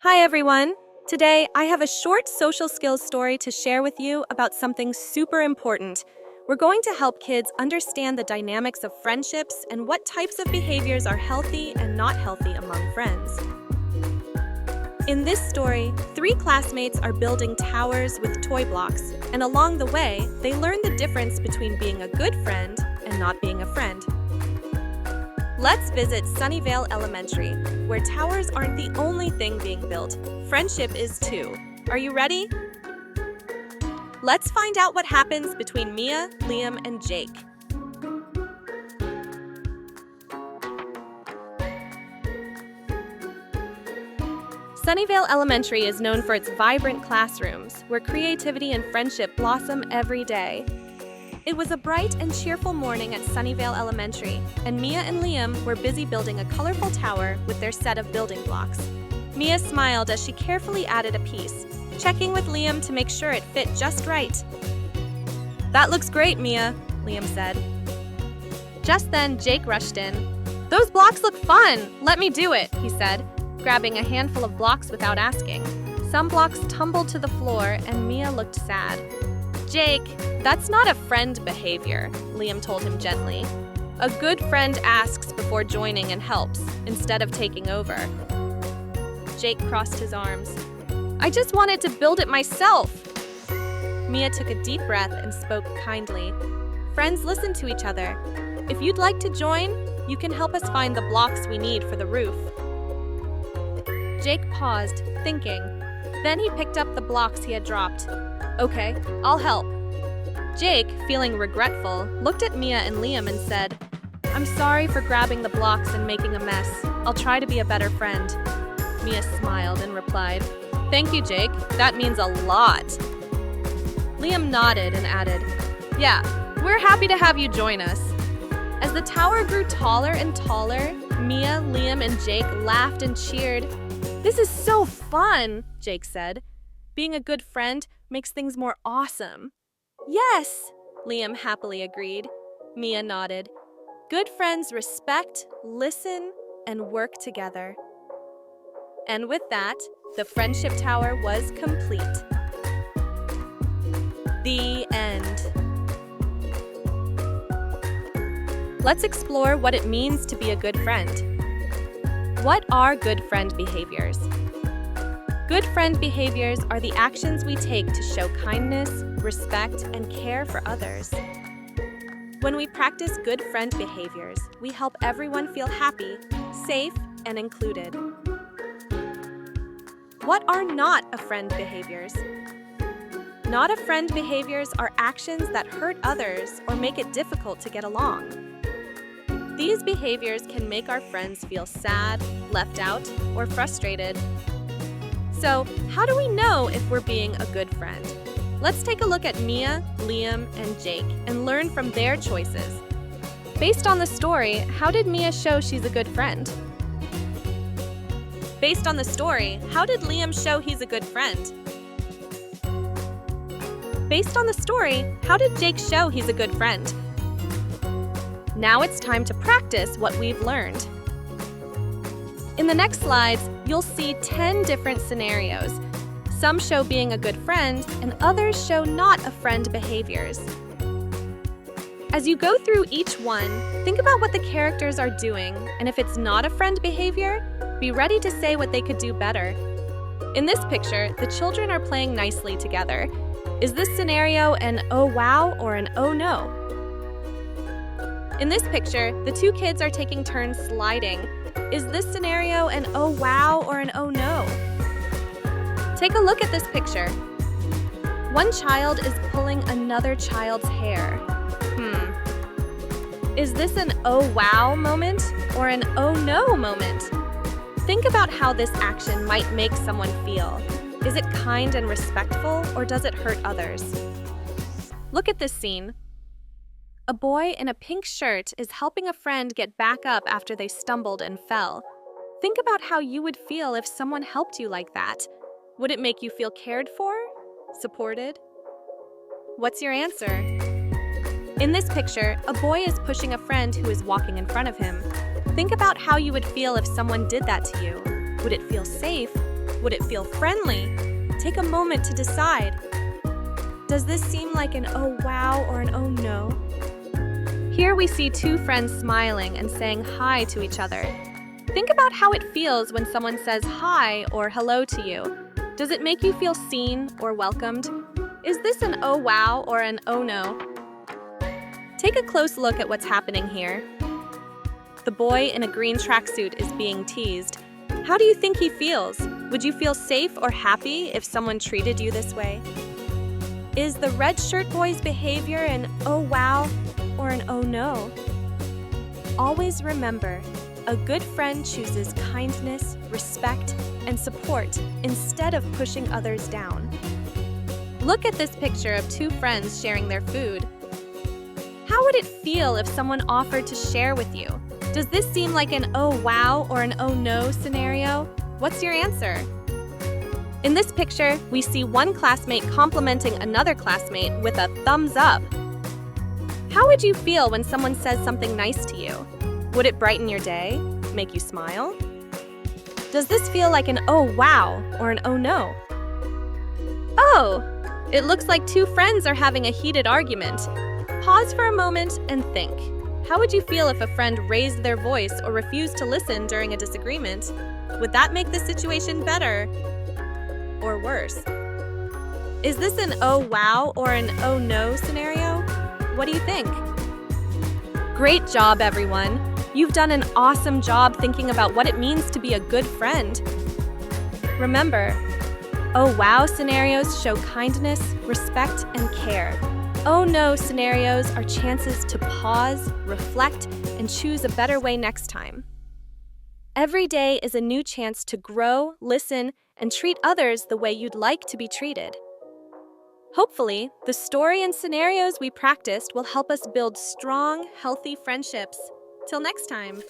Hi everyone! Today, I have a short social skills story to share with you about something super important. We're going to help kids understand the dynamics of friendships and what types of behaviors are healthy and not healthy among friends. In this story, three classmates are building towers with toy blocks, and along the way, they learn the difference between being a good friend and not being a friend. Let's visit Sunnyvale Elementary, where towers aren't the only thing being built. Friendship is too. Are you ready? Let's find out what happens between Mia, Liam, and Jake. Sunnyvale Elementary is known for its vibrant classrooms, where creativity and friendship blossom every day. It was a bright and cheerful morning at Sunnyvale Elementary, and Mia and Liam were busy building a colorful tower with their set of building blocks. Mia smiled as she carefully added a piece, checking with Liam to make sure it fit just right. "That looks great, Mia," Liam said. Just then, Jake rushed in. "Those blocks look fun! Let me do it," he said, grabbing a handful of blocks without asking. Some blocks tumbled to the floor, and Mia looked sad. "Jake, that's not a friend behavior," Liam told him gently. "A good friend asks before joining and helps, instead of taking over." Jake crossed his arms. "I just wanted to build it myself." Mia took a deep breath and spoke kindly. "Friends listen to each other. If you'd like to join, you can help us find the blocks we need for the roof." Jake paused, thinking. Then he picked up the blocks he had dropped. "Okay, I'll help." Jake, feeling regretful, looked at Mia and Liam and said, "I'm sorry for grabbing the blocks and making a mess. I'll try to be a better friend." Mia smiled and replied, "Thank you, Jake. That means a lot." Liam nodded and added, "Yeah, we're happy to have you join us." As the tower grew taller and taller, Mia, Liam, and Jake laughed and cheered. "This is so fun," Jake said. "Being a good friend makes things more awesome." "Yes," Liam happily agreed. Mia nodded. Good friends respect, listen, and work together. And with that, the friendship tower was complete. The end. Let's explore what it means to be a good friend. What are good friend behaviors? Good friend behaviors are the actions we take to show kindness, respect, and care for others. When we practice good friend behaviors, we help everyone feel happy, safe, and included. What are not a friend behaviors? Not a friend behaviors are actions that hurt others or make it difficult to get along. These behaviors can make our friends feel sad, left out, or frustrated. So, how do we know if we're being a good friend? Let's take a look at Mia, Liam, and Jake and learn from their choices. Based on the story, how did Mia show she's a good friend? Based on the story, how did Liam show he's a good friend? Based on the story, how did Jake show he's a good friend? Now it's time to practice what we've learned. In the next slides, you'll see 10 different scenarios. Some show being a good friend, and others show not a friend behaviors. As you go through each one, think about what the characters are doing, and if it's not a friend behavior, be ready to say what they could do better. In this picture, the children are playing nicely together. Is this scenario an "oh wow" or an "oh no"? In this picture, the two kids are taking turns sliding. Is this scenario an "oh wow" or an "oh no"? Take a look at this picture. One child is pulling another child's hair. Is this an "oh wow" moment or an "oh no" moment? Think about how this action might make someone feel. Is it kind and respectful, or does it hurt others? Look at this scene. A boy in a pink shirt is helping a friend get back up after they stumbled and fell. Think about how you would feel if someone helped you like that. Would it make you feel cared for? Supported? What's your answer? In this picture, a boy is pushing a friend who is walking in front of him. Think about how you would feel if someone did that to you. Would it feel safe? Would it feel friendly? Take a moment to decide. Does this seem like an oh wow or an oh no? Here we see two friends smiling and saying hi to each other. Think about how it feels when someone says hi or hello to you. Does it make you feel seen or welcomed? Is this an oh wow or an oh no? Take a close look at what's happening here. The boy in a green tracksuit is being teased. How do you think he feels? Would you feel safe or happy if someone treated you this way? Is the red shirt boy's behavior an oh wow or an oh no? Always remember, a good friend chooses kindness, respect, and support instead of pushing others down. Look at this picture of two friends sharing their food. How would it feel if someone offered to share with you? Does this seem like an oh wow or an oh no scenario? What's your answer? In this picture, we see one classmate complimenting another classmate with a thumbs up. How would you feel when someone says something nice to you? Would it brighten your day? Make you smile? Does this feel like an oh wow or an oh no? Oh, it looks like two friends are having a heated argument. Pause for a moment and think. How would you feel if a friend raised their voice or refused to listen during a disagreement? Would that make the situation better or worse? Is this an oh wow or an oh no scenario? What do you think? Great job, everyone! You've done an awesome job thinking about what it means to be a good friend. Remember, oh wow scenarios show kindness, respect, and care. Oh no scenarios are chances to pause, reflect, and choose a better way next time. Every day is a new chance to grow, listen, and treat others the way you'd like to be treated. Hopefully, the story and scenarios we practiced will help us build strong, healthy friendships. Till next time.